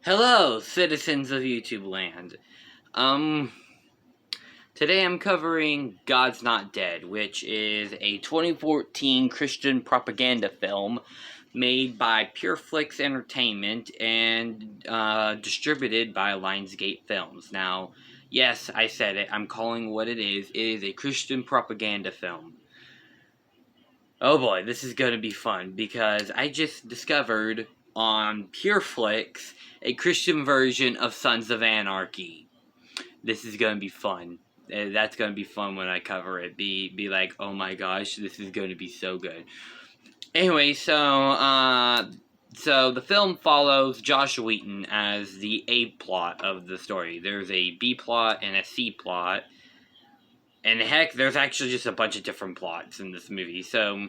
Hello, citizens of YouTube land. Um, Today I'm covering God's Not Dead, which is a 2014 Christian propaganda film made by Flix Entertainment and distributed by Lionsgate Films. Now, yes, I said it. I'm calling what it is. It is a Christian propaganda film. Oh boy, this is going to be fun because I just discovered on PureFlix a Christian version of Sons of Anarchy. This is going to be fun. That's going to be fun when I cover it. Be like, oh my gosh, this is going to be so good. Anyway, so the film follows Josh Wheaton as the A plot of the story. There's a B plot and a C plot. And heck, there's actually just a bunch of different plots in this movie. So,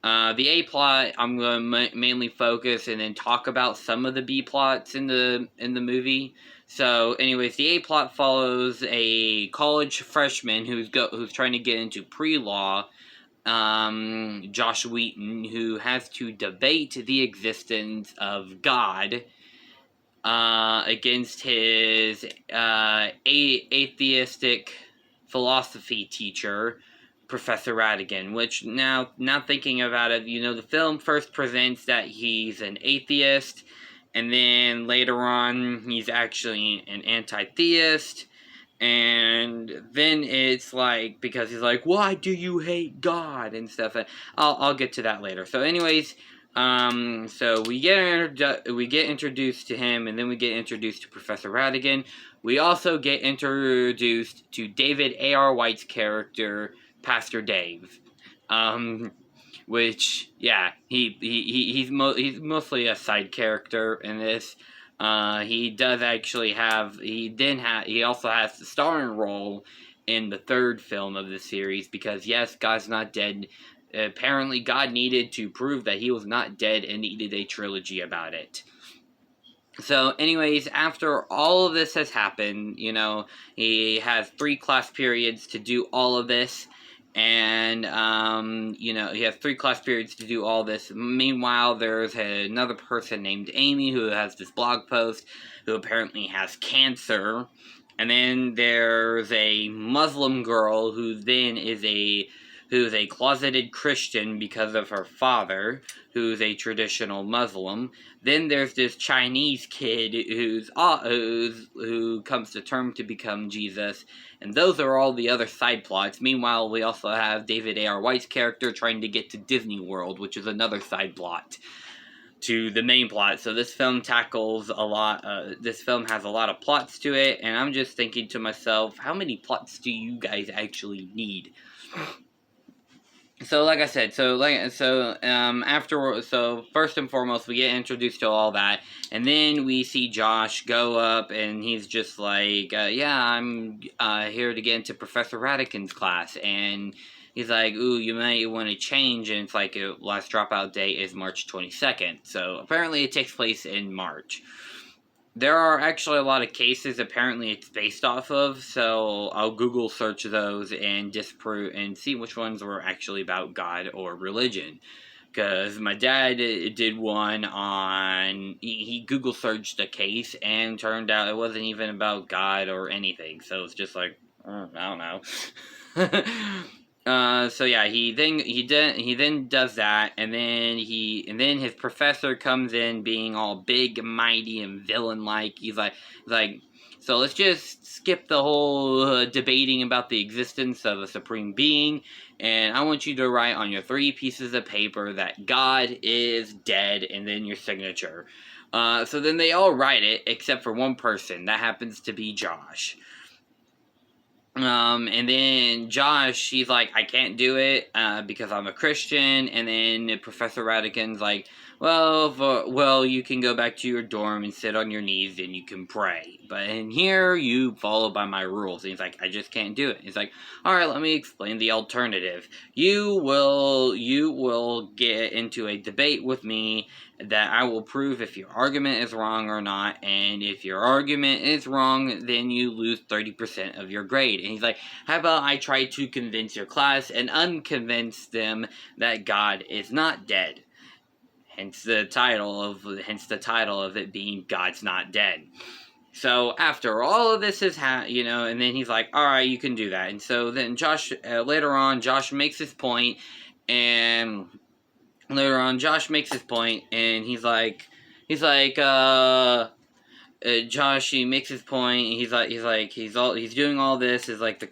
the A plot, I'm going to mainly focus and then talk about some of the B plots in the movie. So, anyways, the A plot follows a college freshman who's trying to get into pre-law, Josh Wheaton, who has to debate the existence of God against his atheistic philosophy teacher, Professor Radigan, which now thinking about it, the film first presents that he's an atheist, and then later on he's actually an anti-theist, and then it's like, because he's like, why do you hate God and stuff. I'll get to that later. So anyways, so we get introduced to him, and then we get introduced to Professor Radigan. We also get introduced to David A.R. White's character, Pastor Dave, which, yeah, he's mostly a side character in this. He does actually he also has the starring role in the third film of the series, because yes, God's Not Dead. Apparently, God needed to prove that he was not dead and needed a trilogy about it. So, anyways, after all of this has happened, he has 3 class periods to do all of this. And, he has 3 class periods to do all this. Meanwhile, there's another person named Amy who has this blog post who apparently has cancer. And then there's a Muslim girl who's a closeted Christian because of her father, who's a traditional Muslim. Then there's this Chinese kid who comes to term to become Jesus, and those are all the other side plots. Meanwhile, we also have David A.R. White's character trying to get to Disney World, which is another side plot to the main plot. So this film tackles a lot. This film has a lot of plots to it, and I'm just thinking to myself, how many plots do you guys actually need? So, like I said, first and foremost, we get introduced to all that, and then we see Josh go up, and he's just like, yeah, I'm here to get into Professor Radigan's class, and he's like, ooh, you might want to change, and it's like, last dropout date is March 22nd, so apparently it takes place in March. There are actually a lot of cases apparently it's based off of, so I'll Google search those and disprove and see which ones were actually about God or religion. Because my dad did one on, he Google searched a case and turned out it wasn't even about God or anything, so it's just like, I don't know. So yeah, he then does that, and then his professor comes in being all big, mighty, and villain-like. He's like, so let's just skip the whole debating about the existence of a supreme being, and I want you to write on your 3 pieces of paper that God is dead, and then your signature. So then they all write it, except for one person. That happens to be Josh. And then Josh, he's like, I can't do it, because I'm a Christian, and then Professor Radigan's like, well, you can go back to your dorm and sit on your knees and you can pray, but in here, you follow by my rules. And he's like, I just can't do it. He's like, alright, let me explain the alternative. You will get into a debate with me that I will prove if your argument is wrong or not, and if your argument is wrong, then you lose 30% of your grade. And he's like, how about I try to convince your class and unconvince them that God is not dead? hence the title of it being God's Not Dead. So after all of this is and then he's like, all right, you can do that. And so then Josh, later on, Josh makes his point, and he's like, Josh, he makes his point. He's doing all this is like the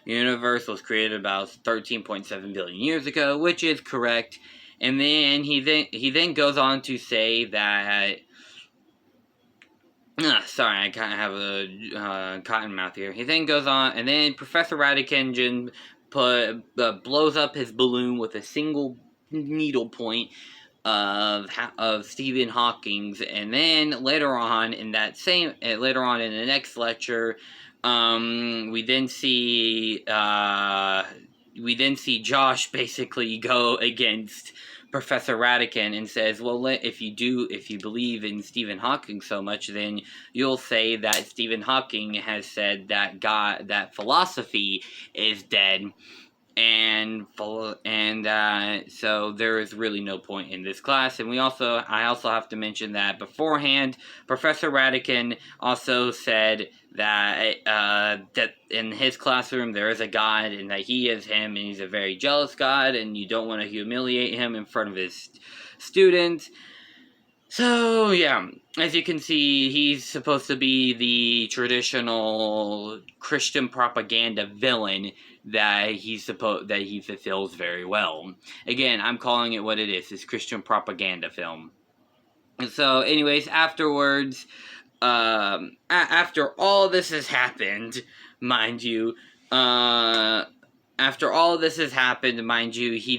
universe was created about 13.7 billion years ago, which is correct. And then he then goes on to say that. Sorry, I kind of have a cotton mouth here. He then goes on, and then Professor Radican blows up his balloon with a single needle point of Stephen Hawking's, and then later on in the next lecture, we then see Josh basically go against Professor Radican and says, well, if you believe in Stephen Hawking so much, then you'll say that Stephen Hawking has said that philosophy is dead. And so there is really no point in this class. And I also have to mention that beforehand, Professor Radican also said that in his classroom there is a God, and that he is him, and he's a very jealous God, and you don't want to humiliate him in front of his students. So yeah, as you can see, he's supposed to be the traditional Christian propaganda villain that he fulfills very well. Again, I'm calling it what it is. It's Christian propaganda film. And so, anyways, afterwards, after all this has happened, mind you, he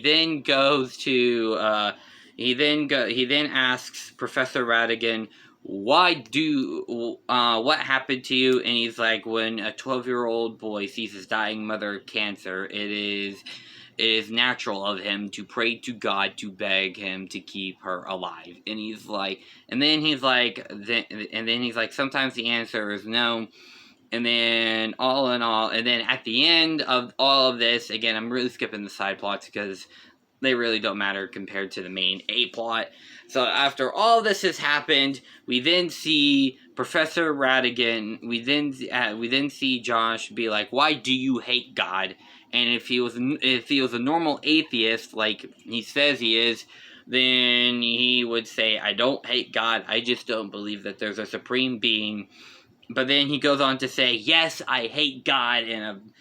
then goes to he then asks Professor Radigan, what happened to you? And he's like, when a 12-year-old boy sees his dying mother of cancer, it is natural of him to pray to God to beg him to keep her alive. And he's like, sometimes the answer is no. And then at the end of all of this, again, I'm really skipping the side plots because they really don't matter compared to the main A plot. So after all this has happened, we then see Professor Radigan. We then see Josh be like, "Why do you hate God?" And if he was a normal atheist, like he says he is, then he would say, "I don't hate God. I just don't believe that there's a supreme being." But then he goes on to say, "Yes, I hate God," and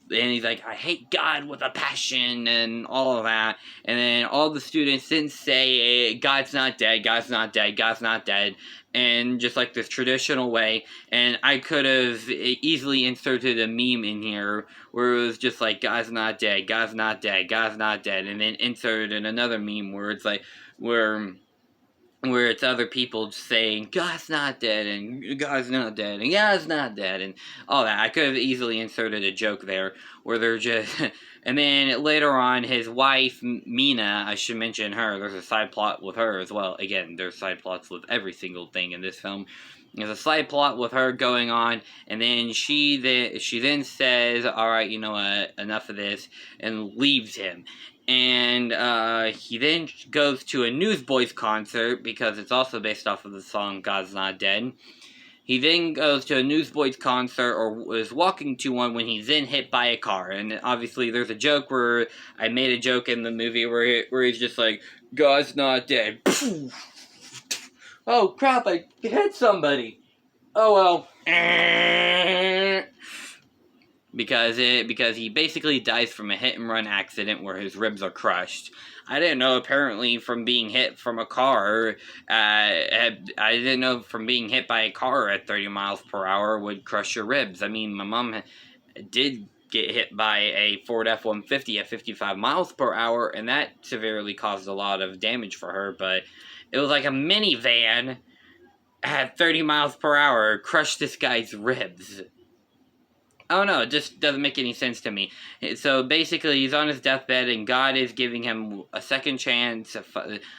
he's like, "I hate God with a passion," and all of that. And then all the students then say, "God's not dead, God's not dead, God's not dead," and just like this traditional way. And I could have easily inserted a meme in here where it was just like, "God's not dead, God's not dead, God's not dead," and then inserted another meme where it's like, where it's other people saying, "God's not dead," and "God's not dead," and "God's not dead," and all that. I could have easily inserted a joke there, where they're just... And then later on, his wife, Mina, I should mention her, there's a side plot with her as well. Again, there's side plots with every single thing in this film. There's a side plot with her going on, and then she then says, "All right, you know what, enough of this," and leaves him. And he then goes to a Newsboys concert, because it's also based off of the song God's Not Dead. He then goes to a Newsboys concert, or is walking to one, when he's then hit by a car. And obviously there's a joke where I made a joke in the movie where he's just like, "God's not dead." Oh crap, I hit somebody. Oh well. Because he basically dies from a hit-and-run accident where his ribs are crushed. I didn't know, apparently, from being hit from a car, I didn't know from being hit by a car at 30 miles per hour would crush your ribs. I mean, my mom did get hit by a Ford F-150 at 55 miles per hour, and that severely caused a lot of damage for her, but it was like a minivan at 30 miles per hour crushed this guy's ribs. Oh no, it just doesn't make any sense to me. So basically, he's on his deathbed, and God is giving him a second chance,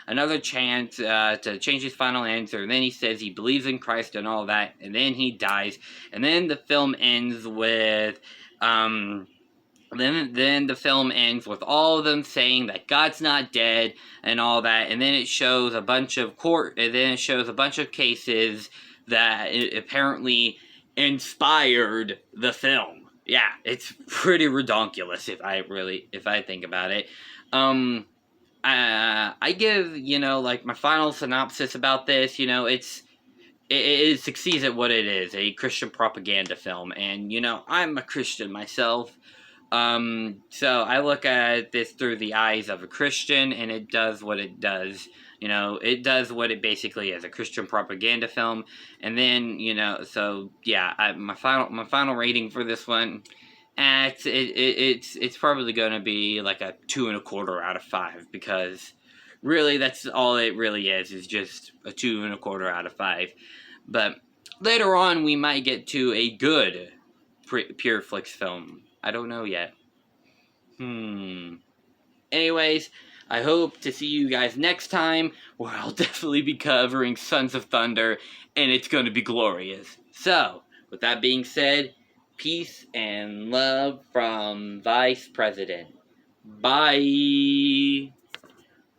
another chance to change his final answer. And then he says he believes in Christ and all that, and then he dies. And then the film ends with then the film ends with all of them saying that God's not dead and all that, and then it shows a bunch of cases that apparently inspired the film. Yeah, it's pretty redonkulous if I think about it. I give, like, my final synopsis about this. It succeeds at what it is, a Christian propaganda film, and I'm a Christian myself. So I look at this through the eyes of a Christian, and it does what it does. It does what it basically is, a Christian propaganda film. And then, so yeah, my final rating for this one, it's probably going to be like a 2.25 out of 5, because really that's all it really is just a 2.25 out of 5. But later on, we might get to a good Pure Flix film. I don't know yet. Anyways, I hope to see you guys next time, where I'll definitely be covering Sons of Thunder, and it's going to be glorious. So, with that being said, peace and love from Vice President. Bye!